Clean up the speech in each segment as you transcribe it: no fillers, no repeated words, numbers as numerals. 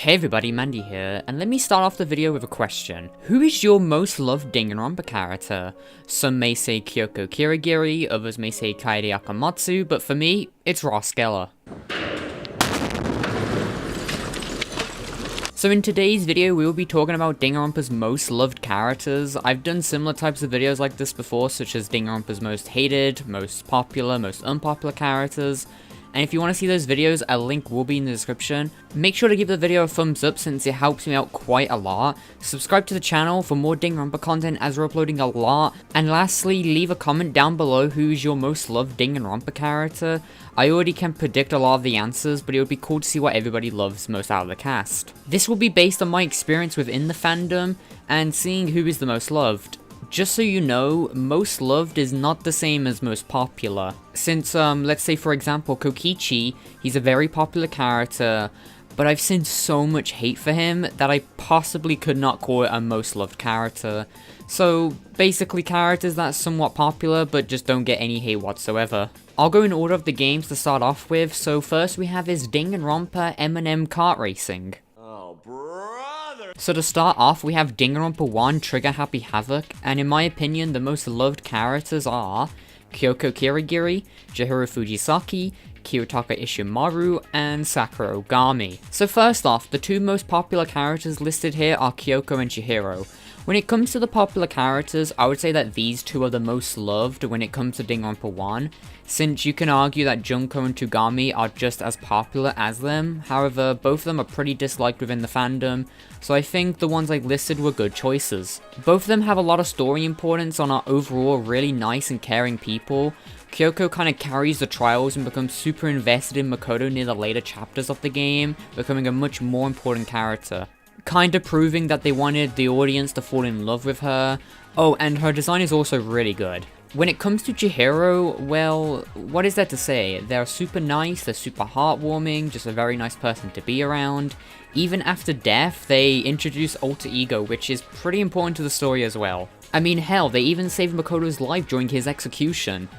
Hey everybody, Mandy here, and let me start off the video with a question. Who is your most loved Danganronpa character? Some may say Kyoko Kirigiri, others may say Kaede Akamatsu, but for me, it's Ross Geller. So in today's video, we will be talking about Danganronpa's most loved characters. I've done similar types of videos like this before, such as Danganronpa's most hated, most popular, most unpopular characters. And if you want to see those videos, a link will be in the description. Make sure to give the video a thumbs up since it helps me out quite a lot. Subscribe to the channel for more Danganronpa content as we're uploading a lot. And lastly, leave a comment down below who's your most loved Danganronpa character. I already can predict a lot of the answers, but it would be cool to see what everybody loves most out of the cast. This will be based on my experience within the fandom and seeing who is the most loved. Just so you know, most loved is not the same as most popular. Since, let's say for example, Kokichi, he's a very popular character, but I've seen so much hate for him that I possibly could not call it a most loved character. So, basically characters that are somewhat popular, but just don't get any hate whatsoever. I'll go in order of the games to start off with, so first we have is Danganronpa M&M Kart Racing. So to start off, we have Danganronpa 1 Trigger Happy Havoc, and in my opinion, the most loved characters are Kyoko Kirigiri, Chihiro Fujisaki, Kiyotaka Ishimaru, and Sakura Ogami. So first off, the two most popular characters listed here are Kyoko and Chihiro. When it comes to the popular characters, I would say that these two are the most loved when it comes to Danganronpa 1, since you can argue that Junko and Togami are just as popular as them. However, both of them are pretty disliked within the fandom, so I think the ones I listed were good choices. Both of them have a lot of story importance and are overall really nice and caring people. Kyoko kind of carries the trials and becomes super invested in Makoto near the later chapters of the game, becoming a much more important character. Kinda proving that they wanted the audience to fall in love with her. Oh, and her design is also really good. When it comes to Chihiro, well, what is there to say? They're super nice, they're super heartwarming, just a very nice person to be around. Even after death, they introduce alter ego, which is pretty important to the story as well. I mean, hell, they even saved Makoto's life during his execution.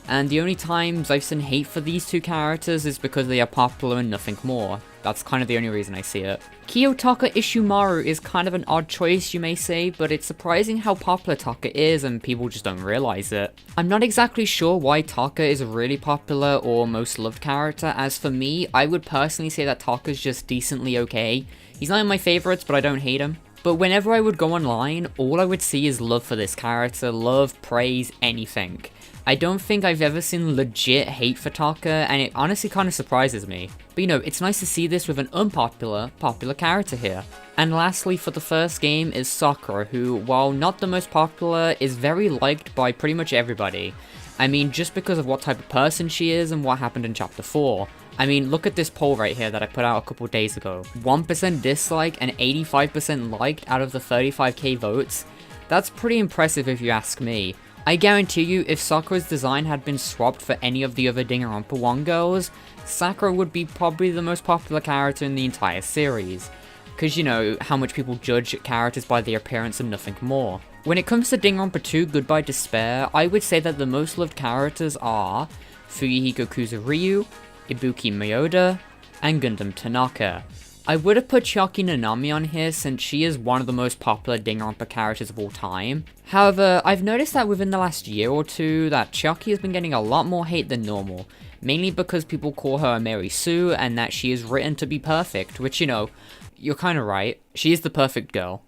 And the only times I've seen hate for these two characters is because they are popular and nothing more. That's kind of the only reason I see it. Kiyotaka Ishimaru is kind of an odd choice, you may say, but it's surprising how popular Taka is and people just don't realize it. I'm not exactly sure why Taka is a really popular or most loved character, as for me, I would personally say that Taka's just decently okay. He's not in my favorites, but I don't hate him. But whenever I would go online, all I would see is love for this character, love, praise, anything. I don't think I've ever seen legit hate for Taka, and it honestly kind of surprises me. But you know, it's nice to see this with an popular character here. And lastly, for the first game is Sakura, who, while not the most popular, is very liked by pretty much everybody. I mean, just because of what type of person she is and what happened in Chapter 4. I mean, look at this poll right here that I put out a couple days ago. 1% dislike and 85% liked out of the 35k votes. That's pretty impressive if you ask me. I guarantee you, if Sakura's design had been swapped for any of the other Danganronpa 1 girls, Sakura would be probably the most popular character in the entire series. Cause you know, how much people judge characters by their appearance and nothing more. When it comes to Danganronpa 2 Goodbye Despair, I would say that the most loved characters are Fuyuhiko Kuzuryu, Ibuki Miyoda, and Gundam Tanaka. I would have put Chiaki Nanami on here since she is one of the most popular Danganronpa characters of all time. However, I've noticed that within the last year or two that Chiaki has been getting a lot more hate than normal, mainly because people call her a Mary Sue and that she is written to be perfect, which you know, you're kinda right, she is the perfect girl.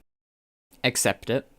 Accept it.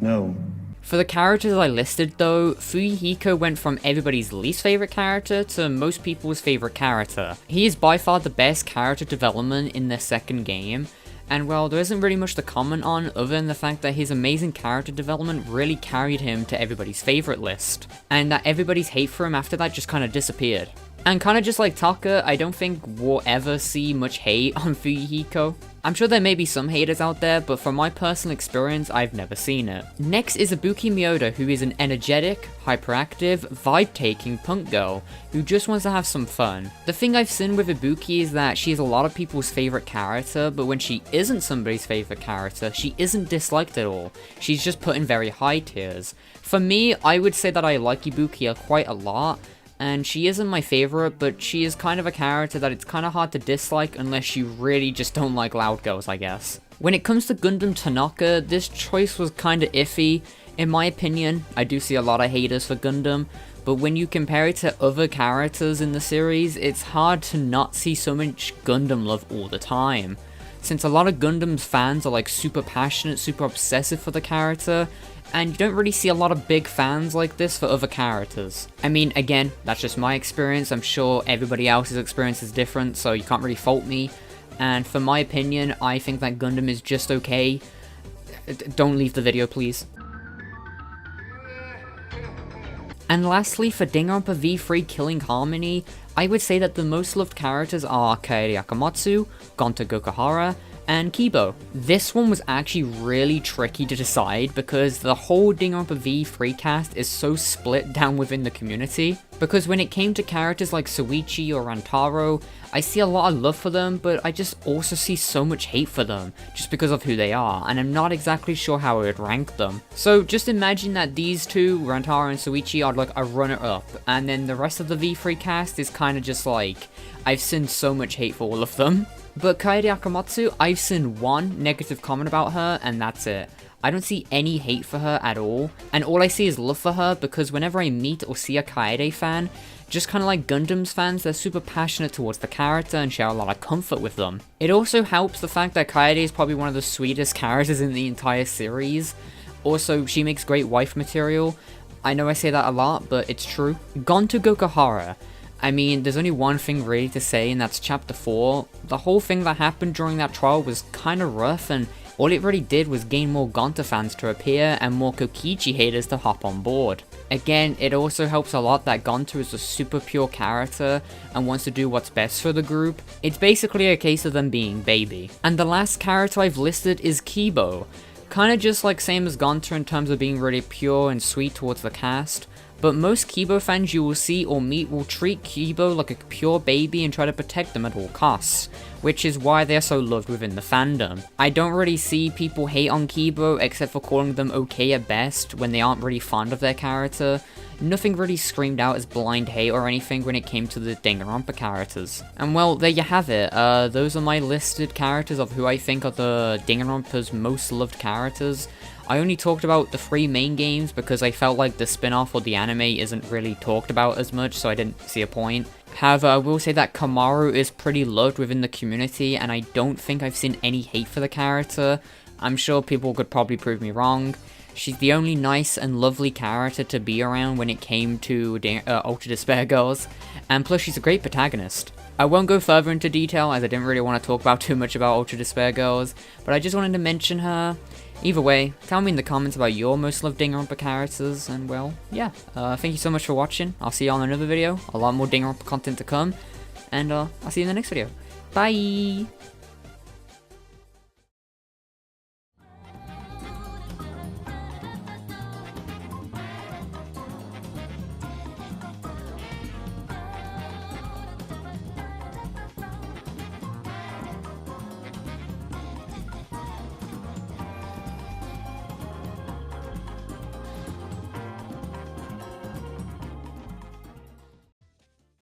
No. For the characters I listed though, Fuyuhiko went from everybody's least favorite character to most people's favorite character. He is by far the best character development in the second game, and well, there isn't really much to comment on other than the fact that his amazing character development really carried him to everybody's favorite list, and that everybody's hate for him after that just kinda disappeared. And kinda just like Taka, I don't think we'll ever see much hate on Fuyuhiko. I'm sure there may be some haters out there, but from my personal experience, I've never seen it. Next is Ibuki Miyoda, who is an energetic, hyperactive, vibe-taking punk girl, who just wants to have some fun. The thing I've seen with Ibuki is that she is a lot of people's favorite character, but when she isn't somebody's favorite character, she isn't disliked at all. She's just put in very high tiers. For me, I would say that I like Ibuki quite a lot, and she isn't my favorite, but she is kind of a character that it's kind of hard to dislike unless you really just don't like loud girls, I guess. When it comes to Gundam Tanaka, this choice was kind of iffy. In my opinion, I do see a lot of haters for Gundam, but when you compare it to other characters in the series, it's hard to not see so much Gundam love all the time. Since a lot of Gundam's fans are like super passionate, super obsessive for the character, and you don't really see a lot of big fans like this for other characters. I mean, again, that's just my experience. I'm sure everybody else's experience is different, so you can't really fault me. And for my opinion, I think that Gundam is just okay. Don't leave the video, please. And lastly, for Danganronpa V3 Killing Harmony, I would say that the most loved characters are Kaede Akamatsu, Gonta Gokahara, and Kibo. This one was actually really tricky to decide because the whole Danganronpa V3 cast is so split down within the community. Because when it came to characters like Soichi or Rantaro, I see a lot of love for them, but I just also see so much hate for them, just because of who they are, and I'm not exactly sure how I would rank them. So just imagine that these two, Rantaro and Soichi, are like a runner-up, and then the rest of the V3 cast is kind of just like, I've seen so much hate for all of them. But Kaede Akamatsu, I've seen one negative comment about her, and that's it. I don't see any hate for her at all, and all I see is love for her because whenever I meet or see a Kaede fan, just kind of like Gundam's fans, they're super passionate towards the character and share a lot of comfort with them. It also helps the fact that Kaede is probably one of the sweetest characters in the entire series. Also, she makes great wife material. I know I say that a lot, but it's true. Gonta Gokahara. I mean, there's only one thing really to say, and that's chapter 4. The whole thing that happened during that trial was kind of rough, and all it really did was gain more Gonta fans to appear and more Kokichi haters to hop on board. Again, it also helps a lot that Gonta is a super pure character and wants to do what's best for the group. It's basically a case of them being baby. And the last character I've listed is Kibo. Kinda just like same as Gonta in terms of being really pure and sweet towards the cast. But most Kibo fans you will see or meet will treat Kibo like a pure baby and try to protect them at all costs, which is why they're so loved within the fandom. I don't really see people hate on Kibo except for calling them okay at best when they aren't really fond of their character. Nothing really screamed out as blind hate or anything when it came to the Danganronpa characters. And well, there you have it. Those are my listed characters of who I think are the Danganronpa's most loved characters. I only talked about the 3 main games because I felt like the spin-off or the anime isn't really talked about as much, so I didn't see a point. However, I will say that Kamaru is pretty loved within the community, and I don't think I've seen any hate for the character. I'm sure people could probably prove me wrong. She's the only nice and lovely character to be around when it came to Ultra Despair Girls, and plus she's a great protagonist. I won't go further into detail as I didn't really want to talk about too much about Ultra Despair Girls, but I just wanted to mention her. Either way, tell me in the comments about your most loved Danganronpa characters, and well, yeah. Thank you so much for watching. I'll see you on another video. A lot more Danganronpa content to come, and I'll see you in the next video. Bye!